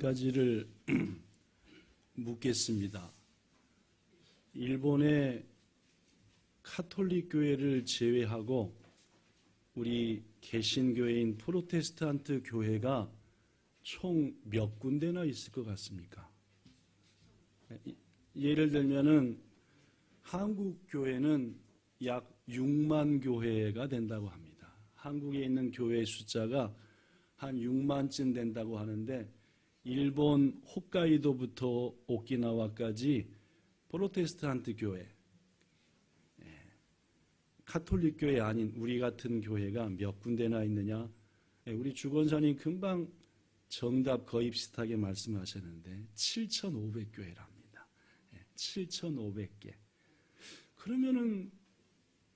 가지를 묻겠습니다. 일본의 카톨릭 교회를 제외하고 우리 개신교회인 프로테스탄트 교회가 총 몇 군데나 있을 것 같습니까? 예를 들면은 한국 교회는 약 6만 교회가 된다고 합니다. 한국에 있는 교회 숫자가 한 6만쯤 된다고 하는데 일본 홋카이도부터 오키나와까지 프로테스탄트 교회, 카톨릭 교회 아닌 우리 같은 교회가 몇 군데나 있느냐? 우리 주권사님 금방 정답 거의 비슷하게 말씀하셨는데 7,500교회랍니다. 7,500개. 그러면은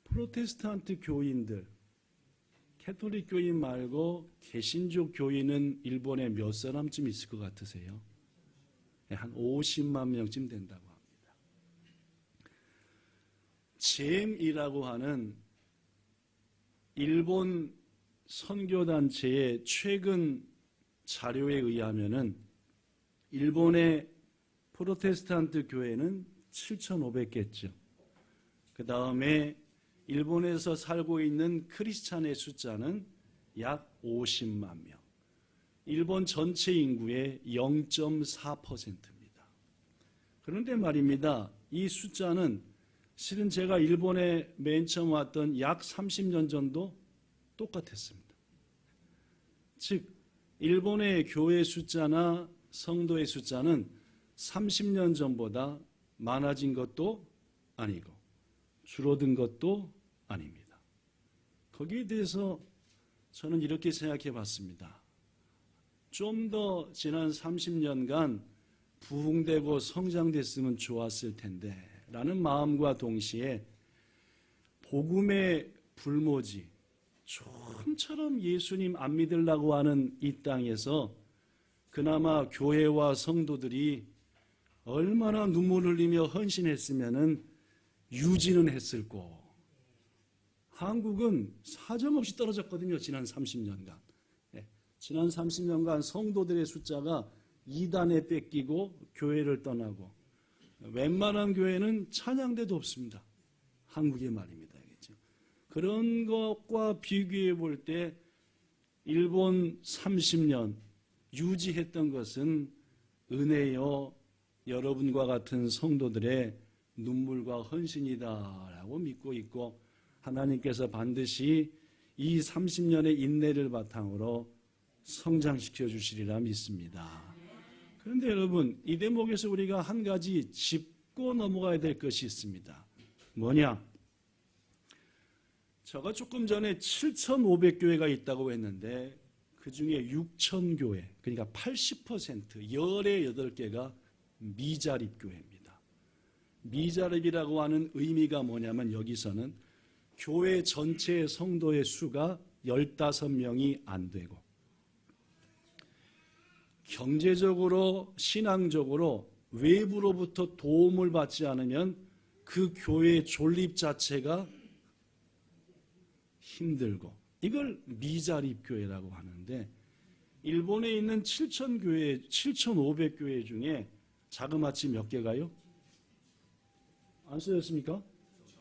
프로테스탄트 교인들, 캐톨릭 교인 말고 개신족 교인은 일본에 몇 사람쯤 있을 것 같으세요? 한 50만 명쯤 된다고 합니다. 잼이라고 하는 일본 선교단체의 최근 자료에 의하면은 일본의 프로테스탄트 교회는 7,500개쯤, 그 다음에 일본에서 살고 있는 크리스찬의 숫자는 약 50만 명. 일본 전체 인구의 0.4%입니다. 그런데 말입니다. 이 숫자는 실은 제가 일본에 맨 처음 왔던 약 30년 전도 똑같았습니다. 즉, 일본의 교회 숫자나 성도의 숫자는 30년 전보다 많아진 것도 아니고 줄어든 것도 아닙니다. 거기에 대해서 저는 이렇게 생각해 봤습니다. 좀 더 지난 30년간 부흥되고 성장됐으면 좋았을 텐데 라는 마음과 동시에 복음의 불모지, 좀처럼 예수님 안 믿으려고 하는 이 땅에서 그나마 교회와 성도들이 얼마나 눈물 흘리며 헌신했으면은 유지는 했을 거. 한국은 사정없이 떨어졌거든요. 지난 30년간. 지난 30년간 성도들의 숫자가 이단에 뺏기고 교회를 떠나고 웬만한 교회는 찬양대도 없습니다. 한국의 말입니다. 그런 것과 비교해 볼 때 일본 30년 유지했던 것은 은혜요 여러분과 같은 성도들의 눈물과 헌신이다라고 믿고 있고 하나님께서 반드시 이 30년의 인내를 바탕으로 성장시켜 주시리라 믿습니다. 그런데 여러분, 이 대목에서 우리가 한 가지 짚고 넘어가야 될 것이 있습니다. 뭐냐? 제가 조금 전에 7,500교회가 있다고 했는데 그 중에 6,000교회, 그러니까 80%, 18개가 미자립교회입니다. 미자립이라고 하는 의미가 뭐냐면 여기서는 교회 전체 성도의 수가 15명이 안 되고 경제적으로 신앙적으로 외부로부터 도움을 받지 않으면 그 교회의 존립 자체가 힘들고 이걸 미자립교회라고 하는데 일본에 있는 7,000교회, 7,500교회 중에 자그마치 몇 개가요? 안 쓰였습니까?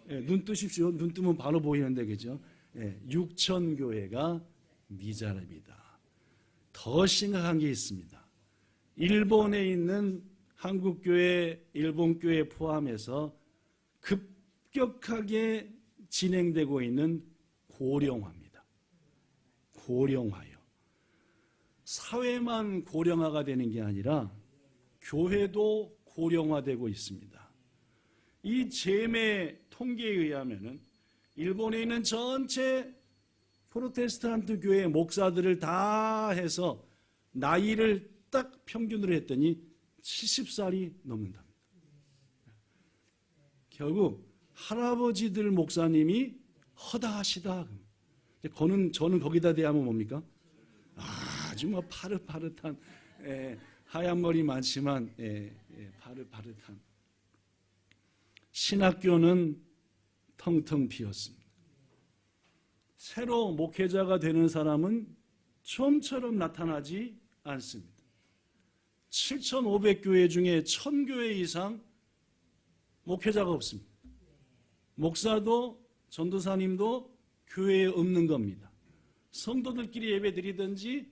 눈 뜨십시오. 눈 뜨면 바로 보이는데 그죠? 6,000교회가 미자립이다. 더 심각한 게 있습니다. 일본에 있는 한국교회, 일본교회 포함해서 급격하게 진행되고 있는 고령화입니다. 고령화요. 사회만 고령화가 되는 게 아니라 교회도 고령화되고 있습니다. 이 잼의 통계에 의하면은 일본에 있는 전체 프로테스탄트 교회 목사들을 다 해서 나이를 딱 평균으로 했더니 70살이 넘는답니다. 결국 할아버지들 목사님이 허다하시다. 저는 거기다 대하면 뭡니까? 아주 뭐 파릇파릇한 하얀 머리 많지만 파릇파릇한 신학교는 텅텅 비었습니다. 새로 목회자가 되는 사람은 좀처럼 나타나지 않습니다. 7,500교회 중에 1,000교회 이상 목회자가 없습니다. 목사도 전도사님도 교회에 없는 겁니다. 성도들끼리 예배드리든지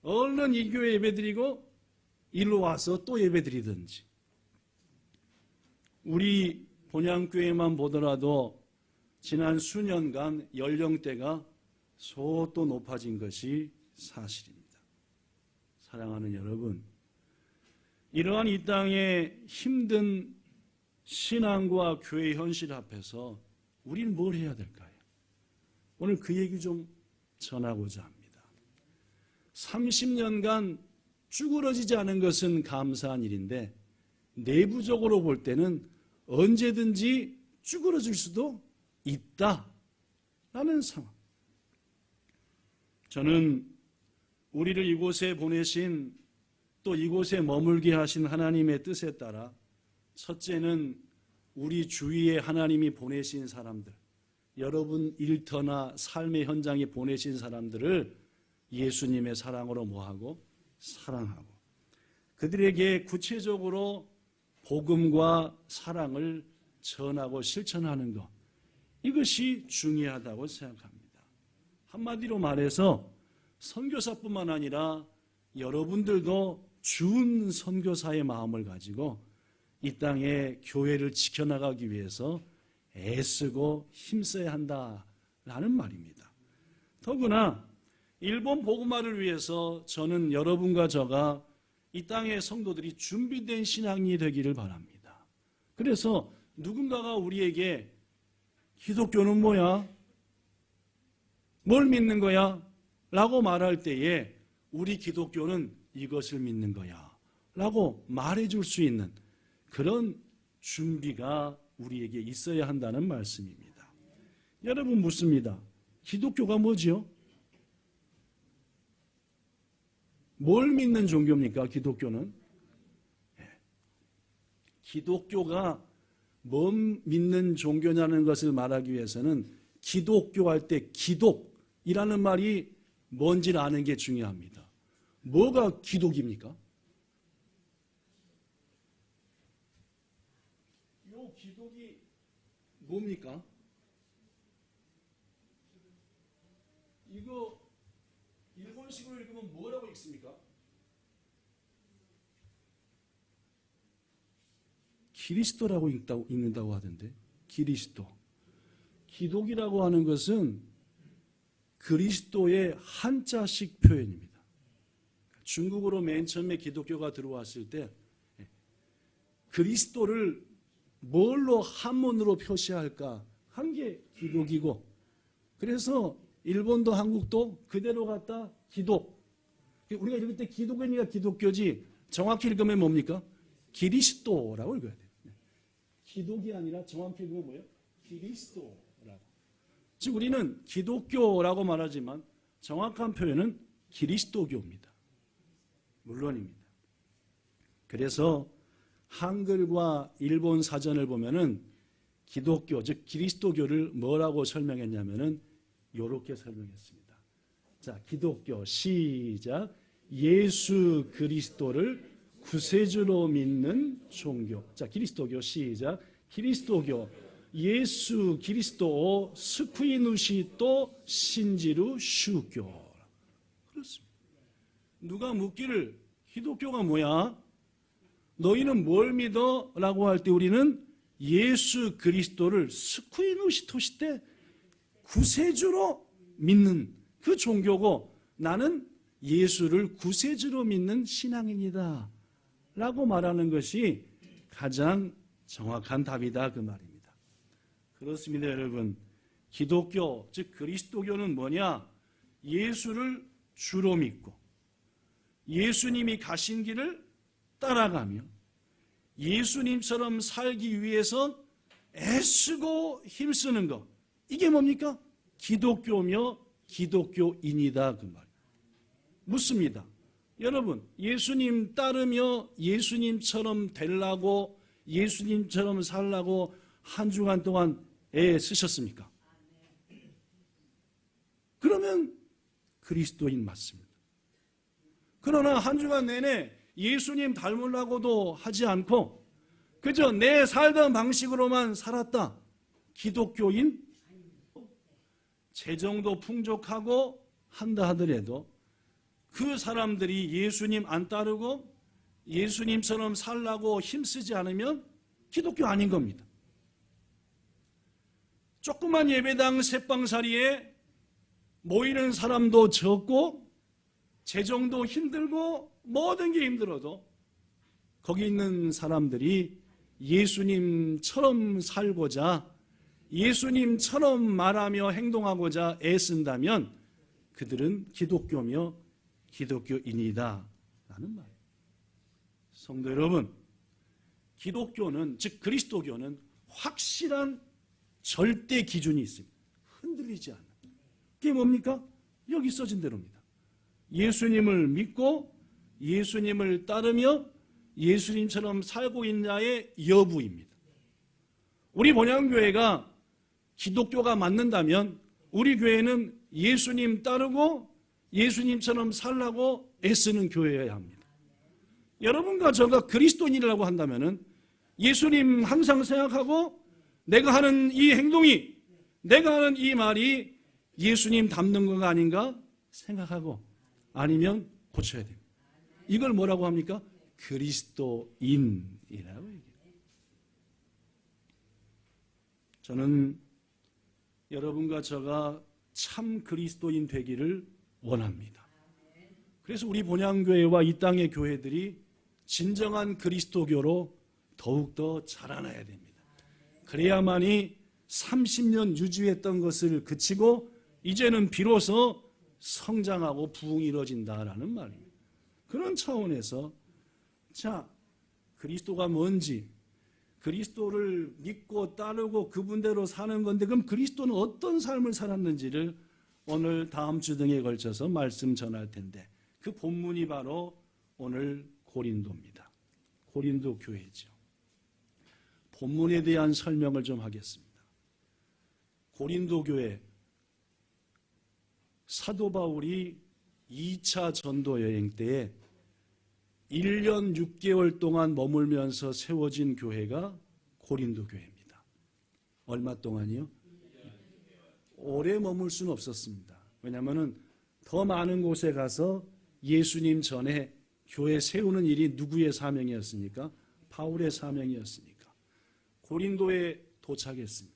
얼른 이 교회 예배드리고 일로 와서 또 예배드리든지. 우리 본향교회만 보더라도 지난 수년간 연령대가 소또 높아진 것이 사실입니다. 사랑하는 여러분, 이러한 이 땅의 힘든 신앙과 교회 현실 앞에서 우리는 뭘 해야 될까요? 오늘 그 얘기 좀 전하고자 합니다. 30년간 쭈그러지지 않은 것은 감사한 일인데 내부적으로 볼 때는 언제든지 쭈그러질 수도 있다라는 상황. 저는 우리를 이곳에 보내신 또 이곳에 머물게 하신 하나님의 뜻에 따라 첫째는 우리 주위에 하나님이 보내신 사람들, 여러분 일터나 삶의 현장에 보내신 사람들을 예수님의 사랑으로 뭐하고? 사랑하고 그들에게 구체적으로 복음과 사랑을 전하고 실천하는 것, 이것이 중요하다고 생각합니다. 한마디로 말해서 선교사뿐만 아니라 여러분들도 준 선교사의 마음을 가지고 이 땅에 교회를 지켜나가기 위해서 애쓰고 힘써야 한다라는 말입니다. 더구나 일본 복음화를 위해서 저는 여러분과 저가 이 땅의 성도들이 준비된 신앙이 되기를 바랍니다. 그래서 누군가가 우리에게 기독교는 뭐야? 뭘 믿는 거야? 라고 말할 때에 우리 기독교는 이것을 믿는 거야 라고 말해줄 수 있는 그런 준비가 우리에게 있어야 한다는 말씀입니다. 여러분 묻습니다. 기독교가 뭐지요? 뭘 믿는 종교입니까? 기독교는? 기독교가 뭘 믿는 종교냐는 것을 말하기 위해서는 기독교 할 때 기독이라는 말이 뭔지를 아는 게 중요합니다. 뭐가 기독입니까? 요 기독이 뭡니까? 이거 일본식으로 읽으면 뭐라고 읽습니까? 그리스도라고 읽는다고 하던데. 그리스도. 기독이라고 하는 것은 그리스도의 한자식 표현입니다. 중국으로 맨 처음에 기독교가 들어왔을 때 그리스도를 뭘로 한문으로 표시할까 한 게 기독이고, 그래서 일본도 한국도 그대로 갖다 기독. 우리가 읽을 때 기독이니까 기독교지 정확히 읽으면 뭡니까? 그리스도라고 읽어야 돼요. 기독이 아니라 정확히 읽으면 뭐예요? 그리스도라고. 즉 우리는 기독교라고 말하지만 정확한 표현은 그리스도교입니다. 물론입니다. 그래서 한글과 일본 사전을 보면은 기독교, 즉 그리스도교를 뭐라고 설명했냐면은 이렇게 설명했습니다. 자, 기독교 시작. 예수 그리스도를 구세주로 믿는 종교. 자, 그리스도교 시작. 그리스도교 예수 그리스도 스쿠이누시 또 신지루 슈교. 그렇습니다. 누가 묻기를 기독교가 뭐야? 너희는 뭘 믿어? 라고 할 때 우리는 예수 그리스도를 스쿠이누시 토시 때 구세주로 믿는 그 종교고, 나는 예수를 구세주로 믿는 신앙인이다 라고 말하는 것이 가장 정확한 답이다 그 말입니다. 그렇습니다. 여러분, 기독교 즉 그리스도교는 뭐냐? 예수를 주로 믿고 예수님이 가신 길을 따라가며 예수님처럼 살기 위해서 애쓰고 힘쓰는 것, 이게 뭡니까? 기독교며 기독교인이다 그 말. 묻습니다. 여러분, 예수님 따르며 예수님처럼 되려고 예수님처럼 살라고 한 주간 동안 애쓰셨습니까? 그러면 그리스도인 맞습니다. 그러나 한 주간 내내 예수님 닮으려고도 하지 않고 그저 내 살던 방식으로만 살았다. 기독교인? 재정도 풍족하고 한다 하더라도 그 사람들이 예수님 안 따르고 예수님처럼 살라고 힘쓰지 않으면 기독교 아닌 겁니다. 조그만 예배당 새방사리에 모이는 사람도 적고 재정도 힘들고 모든 게 힘들어도 거기 있는 사람들이 예수님처럼 살고자 예수님처럼 말하며 행동하고자 애쓴다면 그들은 기독교며 기독교인이다 라는 말이에요. 성도 여러분, 기독교는 즉 그리스도교는 확실한 절대 기준이 있습니다. 흔들리지 않는. 그게 뭡니까? 여기 써진 대로입니다. 예수님을 믿고 예수님을 따르며 예수님처럼 살고 있냐의 여부입니다. 우리 본향교회가 기독교가 맞는다면 우리 교회는 예수님 따르고 예수님처럼 살라고 애쓰는 교회여야 합니다. 여러분과 저가 그리스도인이라고 한다면 예수님 항상 생각하고 내가 하는 이 행동이 내가 하는 이 말이 예수님 닮는 거가 아닌가 생각하고 아니면 고쳐야 됩니다. 이걸 뭐라고 합니까? 그리스도인이라고 얘기해요. 저는 여러분과 저가 참 그리스도인 되기를 원합니다. 그래서 우리 본향교회와 이 땅의 교회들이 진정한 그리스도교로 더욱더 자라나야 됩니다. 그래야만이 30년 유지했던 것을 그치고 이제는 비로소 성장하고 부흥이 이루어진다라는 말입니다. 그런 차원에서 자, 그리스도가 뭔지 그리스도를 믿고 따르고 그분대로 사는 건데 그럼 그리스도는 어떤 삶을 살았는지를 오늘 다음 주 등에 걸쳐서 말씀 전할 텐데 그 본문이 바로 오늘 고린도입니다. 고린도 교회죠. 본문에 대한 설명을 좀 하겠습니다. 고린도 교회 사도 바울이 2차 전도 여행 때에 1년 6개월 동안 머물면서 세워진 교회가 고린도 교회입니다. 얼마 동안이요? 오래 머물 수는 없었습니다. 왜냐하면 더 많은 곳에 가서 예수님 전에 교회 세우는 일이 누구의 사명이었습니까? 바울의 사명이었으니까. 고린도에 도착했습니다.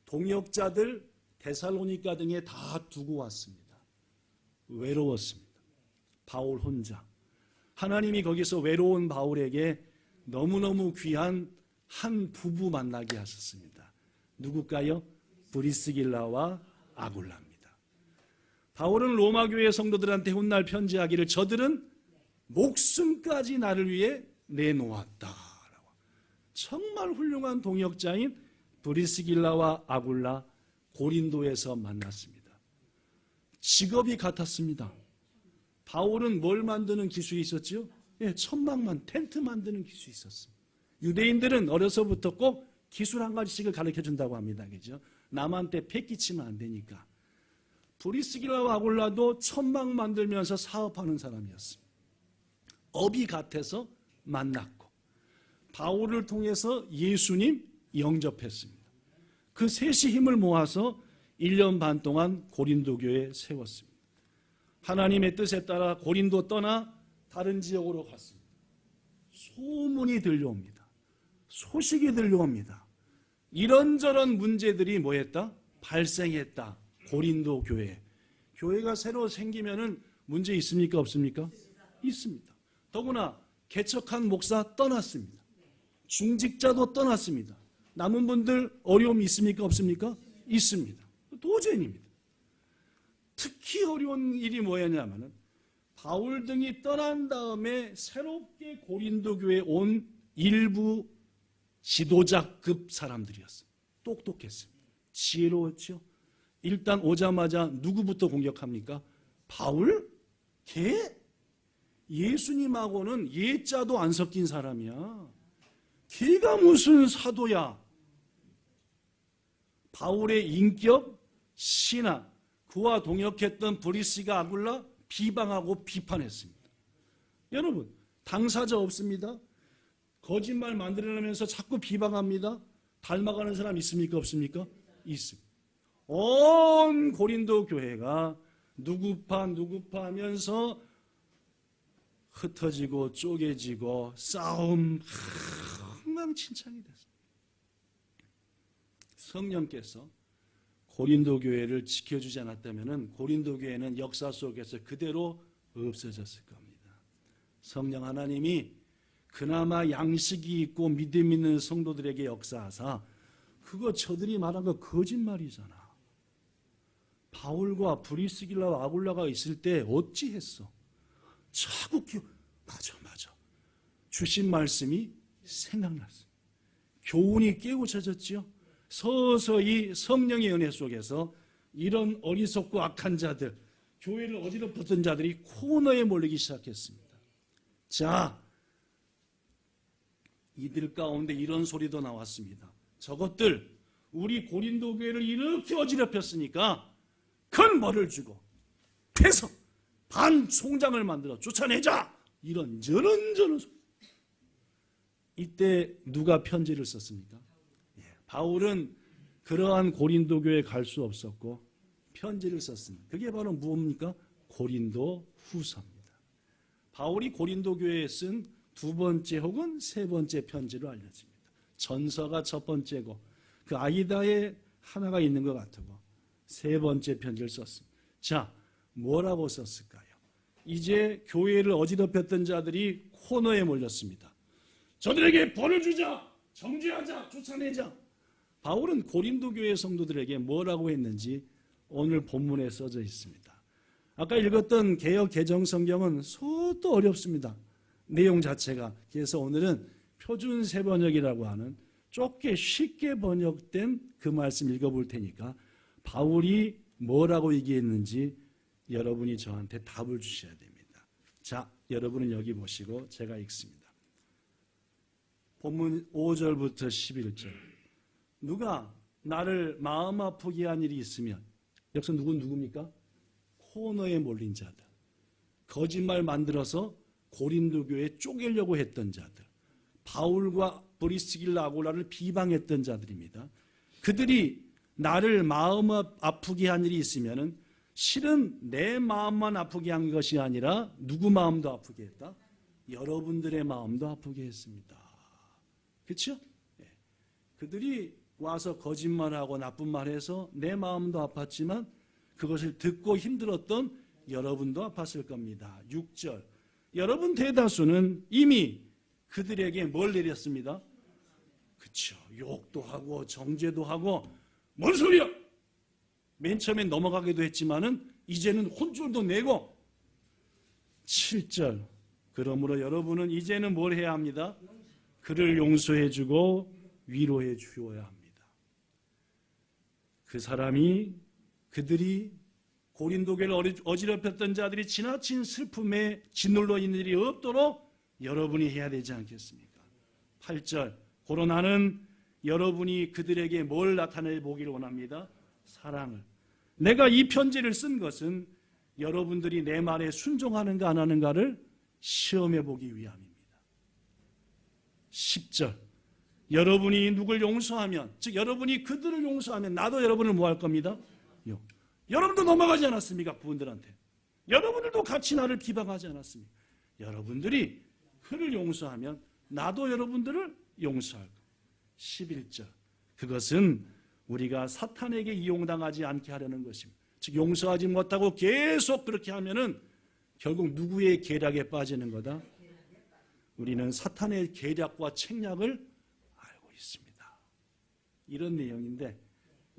동역자들 데살로니가 등에 다 두고 왔습니다. 외로웠습니다. 바울 혼자. 하나님이 거기서 외로운 바울에게 너무너무 귀한 한 부부 만나게 하셨습니다. 누굴까요? 브리스길라와 아굴라입니다. 바울은 로마 교회 성도들한테 훗날 편지하기를 저들은 목숨까지 나를 위해 내놓았다. 정말 훌륭한 동역자인 브리스길라와 아굴라 고린도에서 만났습니다. 직업이 같았습니다. 바울은 뭘 만드는 기술이 있었죠? 예, 천막만, 텐트 만드는 기술이 있었습니다. 유대인들은 어려서부터 꼭 기술 한 가지씩을 가르쳐 준다고 합니다. 그죠? 남한테 패기치면 안 되니까. 브리스길라와 아굴라도 천막 만들면서 사업하는 사람이었습니다. 업이 같아서 만났고 바울을 통해서 예수님 영접했습니다. 그 셋이 힘을 모아서 1년 반 동안 고린도 교회에 세웠습니다. 하나님의 뜻에 따라 고린도 떠나 다른 지역으로 갔습니다. 소문이 들려옵니다. 소식이 들려옵니다. 이런저런 문제들이 뭐했다? 발생했다. 고린도 교회. 교회가 새로 생기면은 문제 있습니까? 없습니까? 있습니다. 더구나 개척한 목사 떠났습니다. 중직자도 떠났습니다. 남은 분들 어려움이 있습니까? 없습니까? 있습니다. 도전입니다. 특히 어려운 일이 뭐였냐면은 바울 등이 떠난 다음에 새롭게 고린도 교회에 온 일부 지도자급 사람들이었습니다. 똑똑했습니다. 지혜로웠죠. 일단 오자마자 누구부터 공격합니까? 바울? 걔? 예수님하고는 예자도 안 섞인 사람이야. 걔가 무슨 사도야? 바울의 인격, 신앙, 그와 동역했던 브리스가 아굴라 비방하고 비판했습니다. 여러분, 당사자 없습니다. 거짓말 만들어내면서 자꾸 비방합니다. 닮아가는 사람 있습니까? 없습니까? 있습니다. 온 고린도 교회가 누구파 하면서 흩어지고 쪼개지고 싸움 엉망진창이 됐습니다. 성령께서 고린도 교회를 지켜주지 않았다면 고린도 교회는 역사 속에서 그대로 없어졌을 겁니다. 성령 하나님이 그나마 양식이 있고 믿음 있는 성도들에게 역사하사 그거 저들이 말한 거 거짓말이잖아. 바울과 브리스길라와 아굴라가 있을 때 어찌했어? 자꾸 맞아. 주신 말씀이 생각났어요. 교훈이 깨우쳐졌지요. 서서히 성령의 은혜 속에서 이런 어리석고 악한 자들, 교회를 어지럽혔던 자들이 코너에 몰리기 시작했습니다. 자, 이들 가운데 이런 소리도 나왔습니다. 저것들 우리 고린도 교회를 이렇게 어지럽혔으니까 큰 벌을 주고 패서 반 송장을 만들어 쫓아내자. 이런 저런 소리. 이때 누가 편지를 썼습니까? 바울은 그러한 고린도 교회에 갈 수 없었고 편지를 썼습니다. 그게 바로 무엇입니까? 고린도 후서입니다. 바울이 고린도 교회에 쓴 두 번째 혹은 세 번째 편지로 알려집니다. 전서가 첫 번째고 그 아이다에 하나가 있는 것 같고 세 번째 편지를 썼습니다. 자, 뭐라고 썼을까요? 이제 교회를 어지럽혔던 자들이 코너에 몰렸습니다. 저들에게 벌을 주자, 정죄하자, 쫓아내자. 바울은 고린도 교회 성도들에게 뭐라고 했는지 오늘 본문에 써져 있습니다. 아까 읽었던 개역 개정 성경은 소도 어렵습니다. 내용 자체가. 그래서 오늘은 표준 세번역이라고 하는 좁게 쉽게 번역된 그 말씀 읽어볼 테니까 바울이 뭐라고 얘기했는지 여러분이 저한테 답을 주셔야 됩니다. 자, 여러분은 여기 보시고 제가 읽습니다. 본문 5절부터 11절. 누가 나를 마음 아프게 한 일이 있으면, 여기서 누굽니까? 코너에 몰린 자들, 거짓말 만들어서 고린도 교회에 쪼개려고 했던 자들, 바울과 브리스길라 아굴라를 비방했던 자들입니다. 그들이 나를 마음 아프게 한 일이 있으면은 실은 내 마음만 아프게 한 것이 아니라 누구 마음도 아프게 했다? 여러분들의 마음도 아프게 했습니다. 그렇죠? 그들이 와서 거짓말하고 나쁜 말해서 내 마음도 아팠지만 그것을 듣고 힘들었던 여러분도 아팠을 겁니다. 6절. 여러분 대다수는 이미 그들에게 뭘 내렸습니다? 그렇죠. 욕도 하고 정죄도 하고 뭔 소리야? 맨 처음엔 넘어가기도 했지만은 이제는 혼쭐도 내고 7절. 그러므로 여러분은 이제는 뭘 해야 합니다? 그를 용서해주고 위로해 주어야 합니다. 그 사람이 그들이 고린도 교회를 어지럽혔던 자들이 지나친 슬픔에 짓눌러 있는 일이 없도록 여러분이 해야 되지 않겠습니까? 8절. 고로 나는 여러분이 그들에게 뭘 나타내 보기를 원합니다. 사랑을. 내가 이 편지를 쓴 것은 여러분들이 내 말에 순종하는가 안 하는가를 시험해 보기 위함입니다. 10절. 여러분이 누굴 용서하면, 즉 여러분이 그들을 용서하면 나도 여러분을 뭐 할 겁니다? 여러분도 넘어가지 않았습니까? 그분들한테. 여러분들도 같이 나를 비방하지 않았습니까? 여러분들이 그를 용서하면 나도 여러분들을 용서할 겁니다. 11절. 그것은 우리가 사탄에게 이용당하지 않게 하려는 것입니다. 즉 용서하지 못하고 계속 그렇게 하면은 결국 누구의 계략에 빠지는 거다? 우리는 사탄의 계략과 책략을 알고 있습니다. 이런 내용인데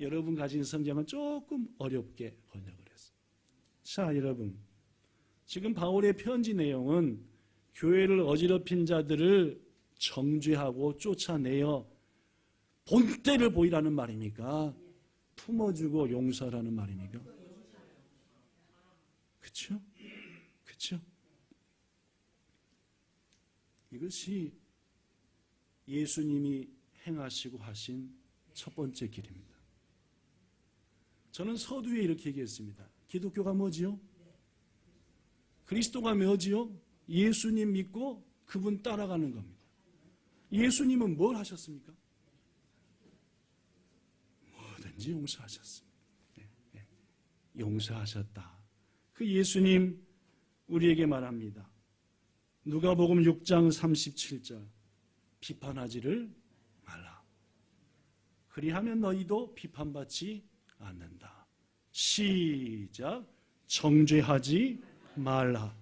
여러분 가진 성경은 조금 어렵게 번역을 했어요. 자, 여러분. 지금 바울의 편지 내용은 교회를 어지럽힌 자들을 정죄하고 쫓아내어 본때를 보이라는 말입니까? 품어주고 용서하라는 말입니까? 그렇죠? 그렇죠? 이것이 예수님이 행하시고 하신 첫 번째 길입니다. 저는 서두에 이렇게 얘기했습니다. 기독교가 뭐지요? 그리스도가 뭐지요? 예수님 믿고 그분 따라가는 겁니다. 예수님은 뭘 하셨습니까? 뭐든지 용서하셨습니다. 용서하셨다. 그 예수님 우리에게 말합니다. 누가복음 6장 37절 비판하지를 말라. 그리하면 너희도 비판받지 않는다. 시작. 정죄하지 말라.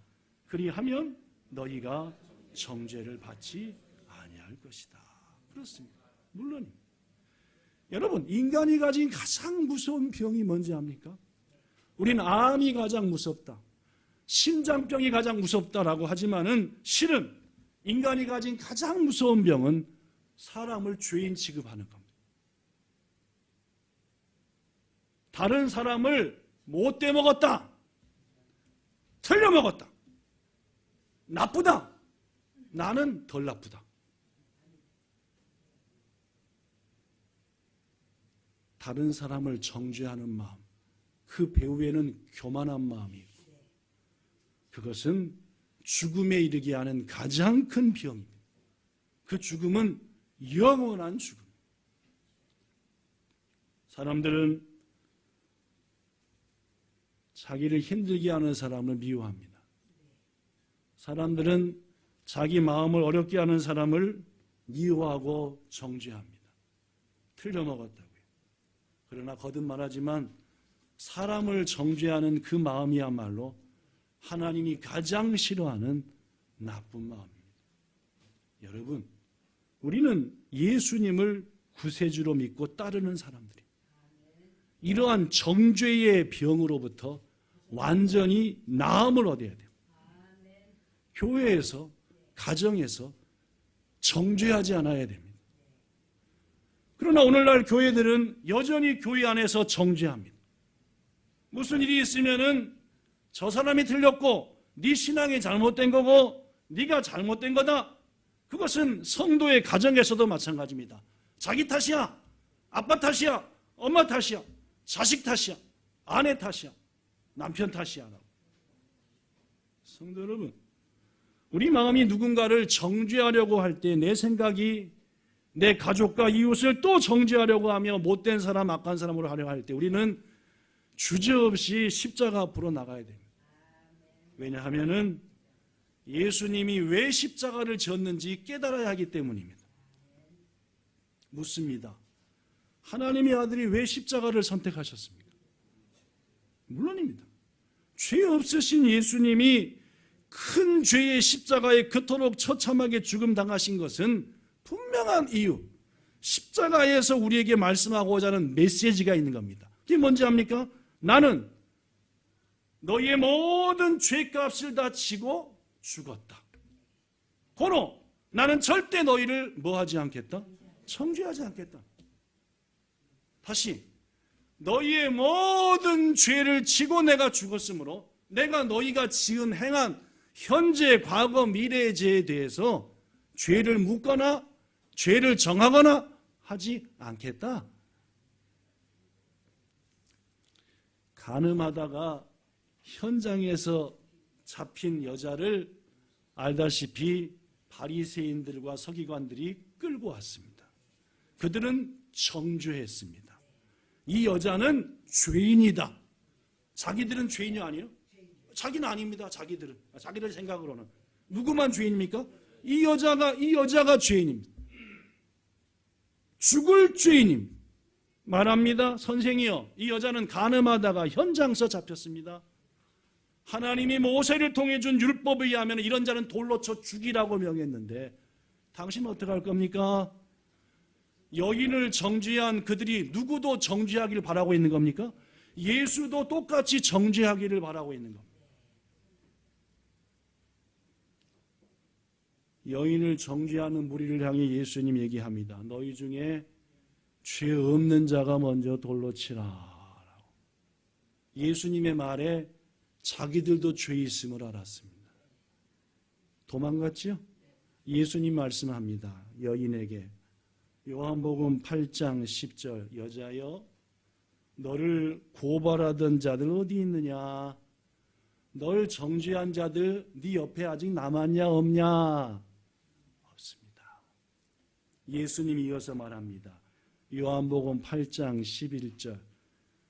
그리하면 너희가 정죄를 받지 아니할 것이다. 그렇습니다. 물론입니다. 여러분, 인간이 가진 가장 무서운 병이 뭔지 압니까? 우린 암이 가장 무섭다, 심장병이 가장 무섭다라고 하지만은 실은 인간이 가진 가장 무서운 병은 사람을 죄인 취급하는 겁니다. 다른 사람을 못돼 먹었다, 틀려 먹었다, 나쁘다, 나는 덜 나쁘다. 다른 사람을 정죄하는 마음, 그 배후에는 교만한 마음이 있고, 그것은 죽음에 이르게 하는 가장 큰 병입니다. 그 죽음은 영원한 죽음. 사람들은 자기를 힘들게 하는 사람을 미워합니다. 사람들은 자기 마음을 어렵게 하는 사람을 미워하고 정죄합니다. 틀려먹었다고요. 그러나 거듭 말하지만 사람을 정죄하는 그 마음이야말로 하나님이 가장 싫어하는 나쁜 마음입니다. 여러분, 우리는 예수님을 구세주로 믿고 따르는 사람들이 이러한 정죄의 병으로부터 완전히 나음을 얻어야 돼요. 교회에서, 가정에서 정죄하지 않아야 됩니다. 그러나 오늘날 교회들은 여전히 교회 안에서 정죄합니다. 무슨 일이 있으면은 저 사람이 틀렸고 네 신앙이 잘못된 거고 네가 잘못된 거다. 그것은 성도의 가정에서도 마찬가지입니다. 자기 탓이야, 아빠 탓이야, 엄마 탓이야, 자식 탓이야, 아내 탓이야, 남편 탓이야. 성도 여러분, 우리 마음이 누군가를 정죄하려고 할 때 내 생각이 내 가족과 이웃을 또 정죄하려고 하며 못된 사람, 악한 사람으로 하려고 할 때 우리는 주저없이 십자가 앞으로 나가야 됩니다. 왜냐하면 예수님이 왜 십자가를 졌는지 깨달아야 하기 때문입니다. 묻습니다. 하나님의 아들이 왜 십자가를 선택하셨습니까? 물론입니다. 죄 없으신 예수님이 큰 죄의 십자가에 그토록 처참하게 죽음 당하신 것은 분명한 이유, 십자가에서 우리에게 말씀하고자 하는 메시지가 있는 겁니다. 그게 뭔지 압니까? 나는 너희의 모든 죄값을 다 지고 죽었다. 고로 나는 절대 너희를 뭐하지 않겠다? 정죄하지 않겠다. 다시, 너희의 모든 죄를 지고 내가 죽었으므로 내가 너희가 지은 행한 현재, 과거, 미래의 죄에 대해서 죄를 묻거나 죄를 정하거나 하지 않겠다. 간음하다가 현장에서 잡힌 여자를 알다시피 바리새인들과 서기관들이 끌고 왔습니다. 그들은 정죄했습니다. 이 여자는 죄인이다. 자기들은 죄인이 아니에요? 자기는 아닙니다. 자기들 생각으로는. 누구만 죄인입니까? 이 여자가 죄인입니다. 죽을 죄인입니다. 말합니다. 선생이여, 이 여자는 간음하다가 현장에서 잡혔습니다. 하나님이 모세를 통해 준 율법에 의하면 이런 자는 돌로 쳐 죽이라고 명했는데 당신은 어떻게 할 겁니까? 여인을 정죄한 그들이 누구도 정죄하기를 바라고 있는 겁니까? 예수도 똑같이 정죄하기를 바라고 있는 겁니다. 여인을 정죄하는 무리를 향해 예수님 얘기합니다. 너희 중에 죄 없는 자가 먼저 돌로 치라. 예수님의 말에 자기들도 죄 있음을 알았습니다. 도망갔죠? 예수님 말씀합니다. 여인에게 요한복음 8장 10절 여자여 너를 고발하던 자들 어디 있느냐? 널 정죄한 자들 네 옆에 아직 남았냐 없냐? 예수님이 이어서 말합니다. 요한복음 8장 11절.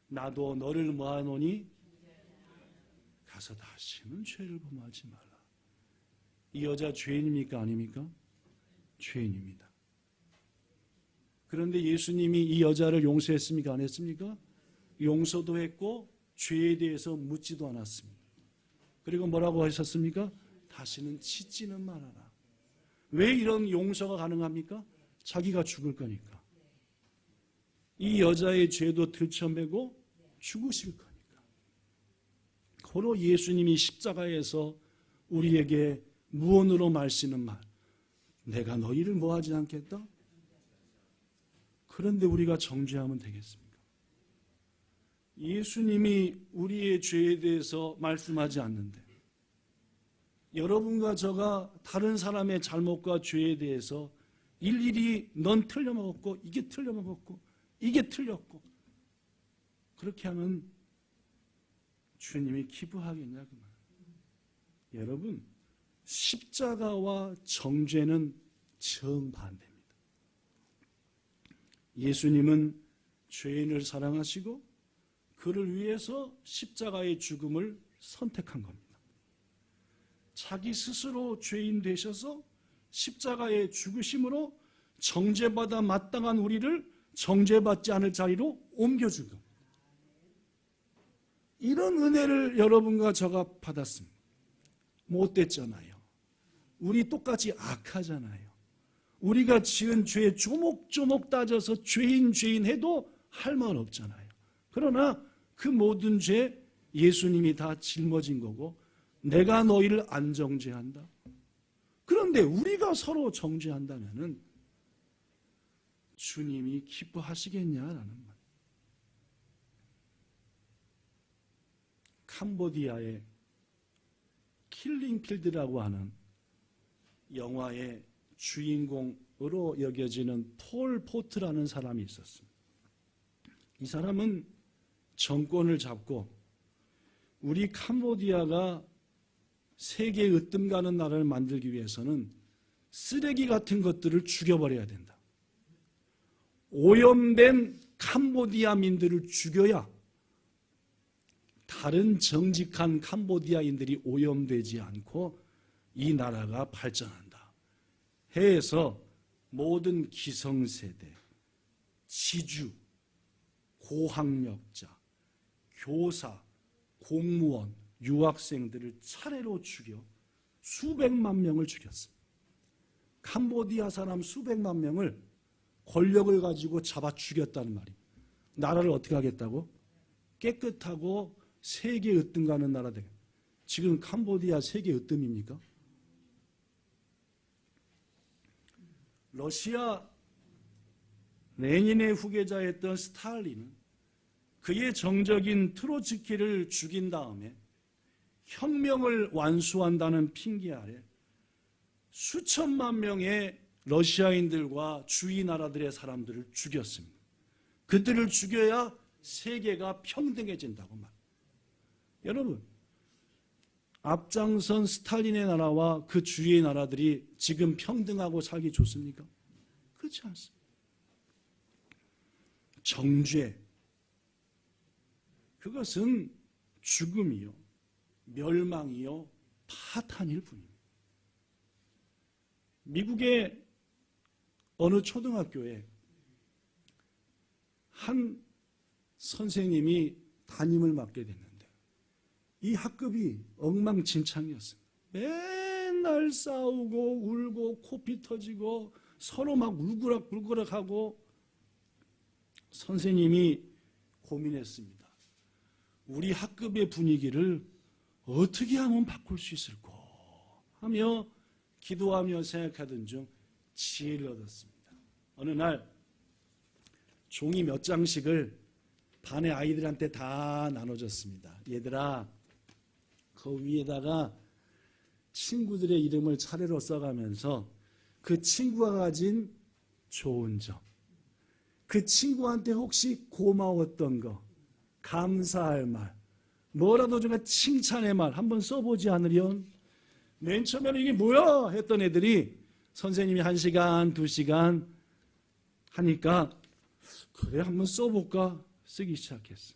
나도 너를 뭐하노니? 가서 다시는 죄를 범하지 말라. 이 여자 죄인입니까? 아닙니까? 죄인입니다. 그런데 예수님이 이 여자를 용서했습니까? 안 했습니까? 용서도 했고 죄에 대해서 묻지도 않았습니다. 그리고 뭐라고 하셨습니까? 다시는 짓지는 말아라. 왜 이런 용서가 가능합니까? 자기가 죽을 거니까. 이 여자의 죄도 들춰매고 죽으실 거니까. 고로 예수님이 십자가에서 우리에게 무언으로 말씀하시는 말, 내가 너희를 뭐하지 않겠다? 그런데 우리가 정죄하면 되겠습니까? 예수님이 우리의 죄에 대해서 말씀하지 않는데 여러분과 저가 다른 사람의 잘못과 죄에 대해서 일일이 넌 틀려먹었고 이게 틀려먹었고 이게 틀렸고 그렇게 하면 주님이 기부하겠냐 그 말. 여러분 십자가와 정죄는 정반대입니다. 예수님은 죄인을 사랑하시고 그를 위해서 십자가의 죽음을 선택한 겁니다. 자기 스스로 죄인 되셔서 십자가의 죽으심으로 정죄받아 마땅한 우리를 정죄받지 않을 자리로 옮겨준 겁니다. 이런 은혜를 여러분과 저가 받았습니다. 못됐잖아요. 우리 똑같이 악하잖아요. 우리가 지은 죄 조목조목 따져서 죄인 해도 할 말 없잖아요. 그러나 그 모든 죄 예수님이 다 짊어진 거고 내가 너희를 안 정죄한다. 그런데 우리가 서로 정죄한다면은 주님이 기뻐하시겠냐라는 말. 캄보디아의 킬링필드라고 하는 영화의 주인공으로 여겨지는 폴 포트라는 사람이 있었습니다. 이 사람은 정권을 잡고 우리 캄보디아가 세계 으뜸 가는 나라를 만들기 위해서는 쓰레기 같은 것들을 죽여버려야 된다. 오염된 캄보디아민들을 죽여야 다른 정직한 캄보디아인들이 오염되지 않고 이 나라가 발전한다 해서 모든 기성세대, 지주, 고학력자, 교사, 공무원, 유학생들을 차례로 죽여 수백만 명을 죽였습니다. 캄보디아 사람 수백만 명을 권력을 가지고 잡아 죽였다는 말입니다. 나라를 어떻게 하겠다고? 깨끗하고 세계 으뜸 가는 나라 되겠다. 지금 캄보디아 세계 으뜸입니까? 러시아 레닌의 후계자였던 스탈린은 그의 정적인 트로츠키를 죽인 다음에 혁명을 완수한다는 핑계 아래 수천만 명의 러시아인들과 주위 나라들의 사람들을 죽였습니다. 그들을 죽여야 세계가 평등해진다고 말합니다. 여러분, 앞장선 스탈린의 나라와 그 주위의 나라들이 지금 평등하고 살기 좋습니까? 그렇지 않습니다. 정죄, 그것은 죽음이요, 멸망이요, 파탄일 뿐입니다. 미국의 어느 초등학교에 한 선생님이 담임을 맡게 됐는데 이 학급이 엉망진창이었습니다. 맨날 싸우고 울고 코피 터지고 서로 막 울그락불그락하고 선생님이 고민했습니다. 우리 학급의 분위기를 어떻게 하면 바꿀 수 있을까 하며 기도하며 생각하던 중 지혜를 얻었습니다. 어느 날 종이 몇 장씩을 반의 아이들한테 다 나눠줬습니다. 얘들아, 그 위에다가 친구들의 이름을 차례로 써가면서 그 친구가 가진 좋은 점, 그 친구한테 혹시 고마웠던 거, 감사할 말, 뭐라도 좀 칭찬의 말 한번 써보지 않으련? 맨 처음에는 이게 뭐야? 했던 애들이 선생님이 1시간, 2시간 하니까 그래 한번 써볼까 쓰기 시작했어.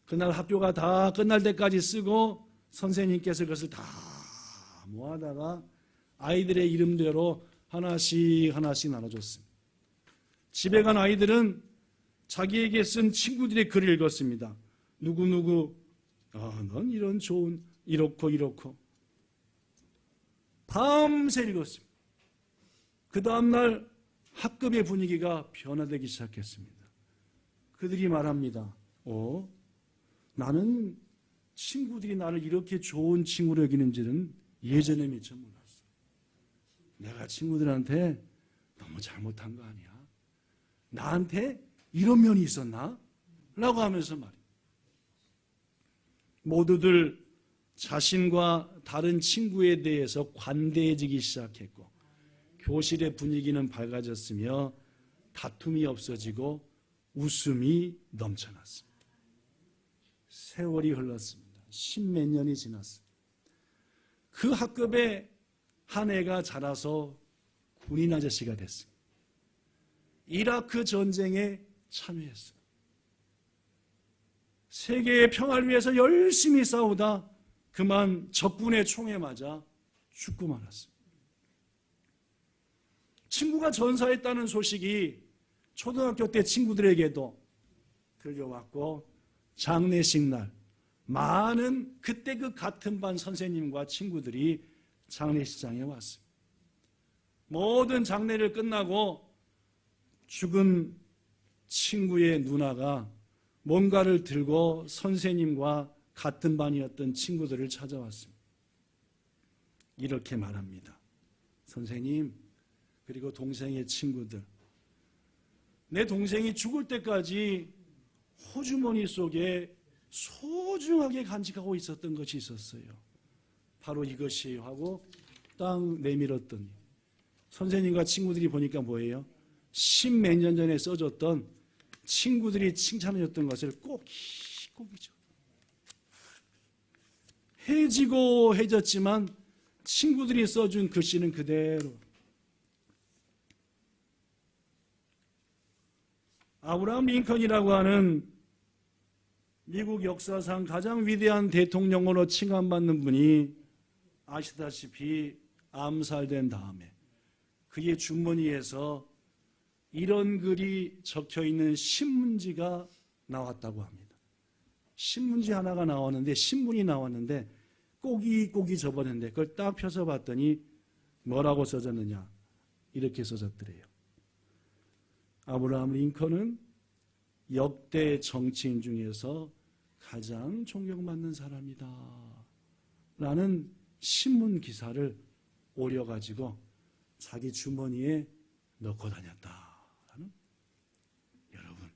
그날 학교가 다 끝날 때까지 쓰고 선생님께서 그것을 다 모아다가 아이들의 이름대로 하나씩 하나씩 나눠줬습니다. 집에 간 아이들은 자기에게 쓴 친구들의 글을 읽었습니다. 누구누구 넌 이런 좋은 이렇고 밤새 읽었습니다. 그 다음날 학급의 분위기가 변화되기 시작했습니다. 그들이 말합니다. 나는 친구들이 나를 이렇게 좋은 친구로 여기는지는 예전에 미처 몰랐어. 내가 친구들한테 너무 잘못한 거 아니야? 나한테 이런 면이 있었나? 라고 하면서 말이에요. 모두들 자신과 다른 친구에 대해서 관대해지기 시작했고 교실의 분위기는 밝아졌으며 다툼이 없어지고 웃음이 넘쳐났습니다. 세월이 흘렀습니다. 10몇 년이 지났습니다. 그 학급에 한 애가 자라서 군인 아저씨가 됐습니다. 이라크 전쟁에 참여했어요. 세계의 평화를 위해서 열심히 싸우다 그만 적군의 총에 맞아 죽고 말았습니다. 친구가 전사했다는 소식이 초등학교 때 친구들에게도 들려왔고 장례식 날 많은 그때 그 같은 반 선생님과 친구들이 장례식장에 왔습니다. 모든 장례를 끝나고 죽은 친구의 누나가 뭔가를 들고 선생님과 같은 반이었던 친구들을 찾아왔습니다. 이렇게 말합니다. 선생님, 그리고 동생의 친구들, 내 동생이 죽을 때까지 호주머니 속에 소중하게 간직하고 있었던 것이 있었어요. 바로 이것이에요 하고 딱 내밀었더니 선생님과 친구들이 보니까 뭐예요? 10몇 년 전에 써줬던 친구들이 칭찬해줬던 것을 꼭이죠. 해지고 해졌지만 친구들이 써준 글씨는 그대로. 아브라함 링컨이라고 하는 미국 역사상 가장 위대한 대통령으로 칭함받는 분이 아시다시피 암살된 다음에 그의 주머니에서 이런 글이 적혀있는 신문지가 나왔다고 합니다. 신문지 하나가 나왔는데 신문이 나왔는데 꼭이 접었는데 그걸 딱 펴서 봤더니 뭐라고 써졌느냐 이렇게 써졌더래요. 아브라함 링컨은 역대 정치인 중에서 가장 존경받는 사람이다 라는 신문 기사를 오려가지고 자기 주머니에 넣고 다녔다라는. 여러분,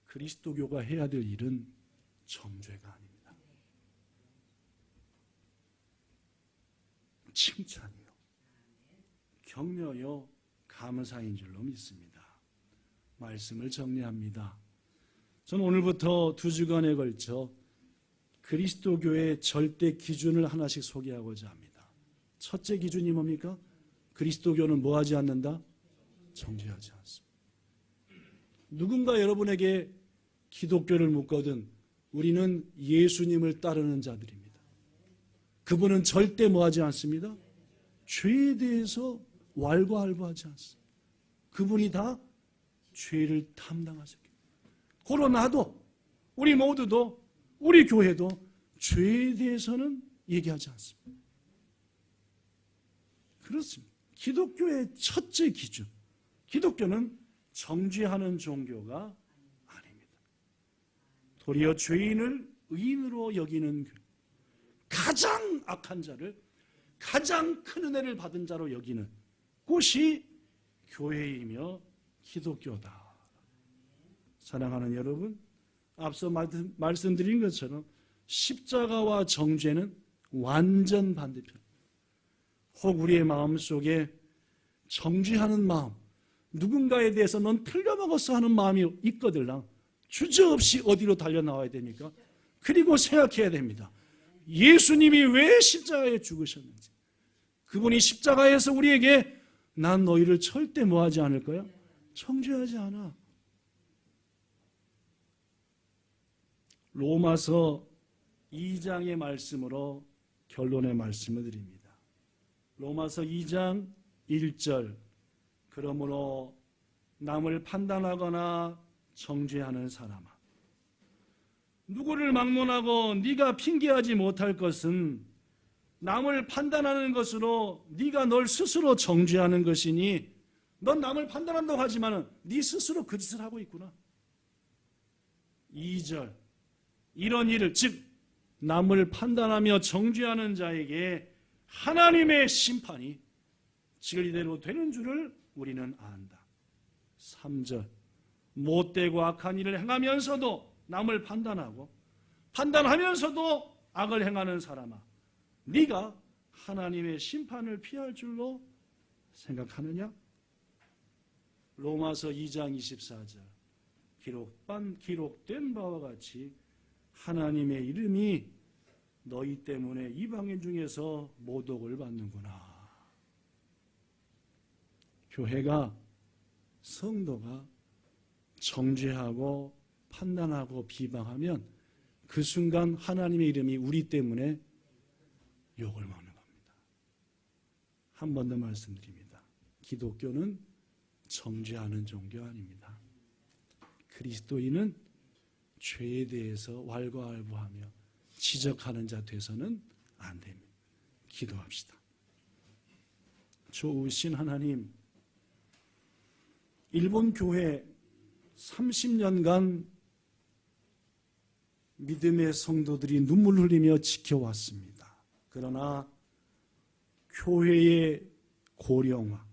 그리스도교가 해야 될 일은 정죄가 아닙니다. 칭찬이요, 격려요, 감사인 줄로 믿습니다. 말씀을 정리합니다. 저는 오늘부터 2주간에 걸쳐 그리스도교의 절대 기준을 하나씩 소개하고자 합니다. 첫째 기준이 뭡니까? 그리스도교는 뭐 하지 않는다? 정죄하지 않습니다. 누군가 여러분에게 기독교를 묻거든 우리는 예수님을 따르는 자들입니다. 그분은 절대 뭐 하지 않습니다? 죄에 대해서 왈가왈부하지 않습니다. 그분이 다 죄를 담당하셨기 때문에. 고로 나도, 우리 모두도, 우리 교회도 죄에 대해서는 얘기하지 않습니다. 그렇습니다. 기독교의 첫째 기준, 기독교는 정죄하는 종교가 아닙니다. 도리어 죄인을 의인으로 여기는 교회, 가장 악한 자를 가장 큰 은혜를 받은 자로 여기는 곳이 교회이며 기독교다. 사랑하는 여러분, 앞서 말씀드린 것처럼 십자가와 정죄는 완전 반대편. 혹 우리의 마음속에 정죄하는 마음, 누군가에 대해서 넌 틀려먹었어 하는 마음이 있거들랑 주저없이 어디로 달려나와야 됩니까? 그리고 생각해야 됩니다. 예수님이 왜 십자가에 죽으셨는지, 그분이 십자가에서 우리에게 난 너희를 절대 뭐하지 않을 거야? 정죄하지 않아. 로마서 2장의 말씀으로 결론의 말씀을 드립니다. 로마서 2장 1절 그러므로 남을 판단하거나 정죄하는 사람아 누구를 막론하고 네가 핑계하지 못할 것은 남을 판단하는 것으로 네가 널 스스로 정죄하는 것이니 넌 남을 판단한다고 하지만 네 스스로 그 짓을 하고 있구나. 2절 이런 일을 즉 남을 판단하며 정죄하는 자에게 하나님의 심판이 진리대로 되는 줄을 우리는 안다. 3절 못되고 악한 일을 행하면서도 남을 판단하고 판단하면서도 악을 행하는 사람아 네가 하나님의 심판을 피할 줄로 생각하느냐? 로마서 2장 24절 기록된 바와 같이 하나님의 이름이 너희 때문에 이방인 중에서 모독을 받는구나. 교회가 성도가 정죄하고 판단하고 비방하면 그 순간 하나님의 이름이 우리 때문에 욕을 먹는 겁니다. 한 번 더 말씀드립니다. 기독교는 정죄하는 종교 아닙니다. 그리스도인은 죄에 대해서 왈가왈부하며 지적하는 자 돼서는 안 됩니다. 기도합시다. 좋으신 하나님, 일본 교회 30년간 믿음의 성도들이 눈물 흘리며 지켜왔습니다. 그러나 교회의 고령화,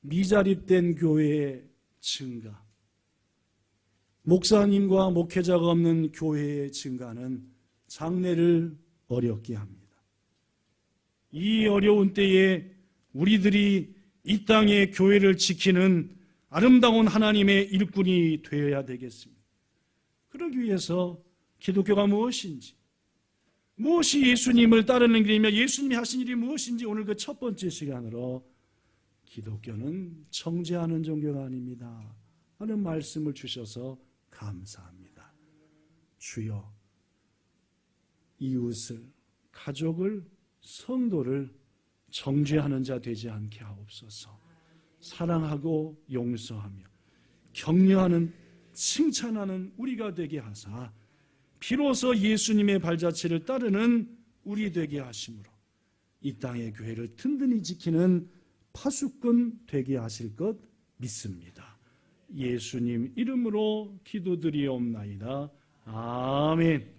미자립된 교회의 증가, 목사님과 목회자가 없는 교회의 증가는 장래를 어렵게 합니다. 이 어려운 때에 우리들이 이 땅의 교회를 지키는 아름다운 하나님의 일꾼이 되어야 되겠습니다. 그러기 위해서 기독교가 무엇인지, 무엇이 예수님을 따르는 길이며 예수님이 하신 일이 무엇인지 오늘 그 첫 번째 시간으로 기독교는 정죄하는 종교가 아닙니다 하는 말씀을 주셔서 감사합니다. 주여, 이웃을, 가족을, 성도를 정죄하는 자 되지 않게 하옵소서. 사랑하고 용서하며 격려하는, 칭찬하는 우리가 되게 하사 비로소 예수님의 발자취를 따르는 우리 되게 하심으로 이 땅의 교회를 든든히 지키는 파수꾼 되게 하실 것 믿습니다. 예수님 이름으로 기도드리옵나이다. 아멘.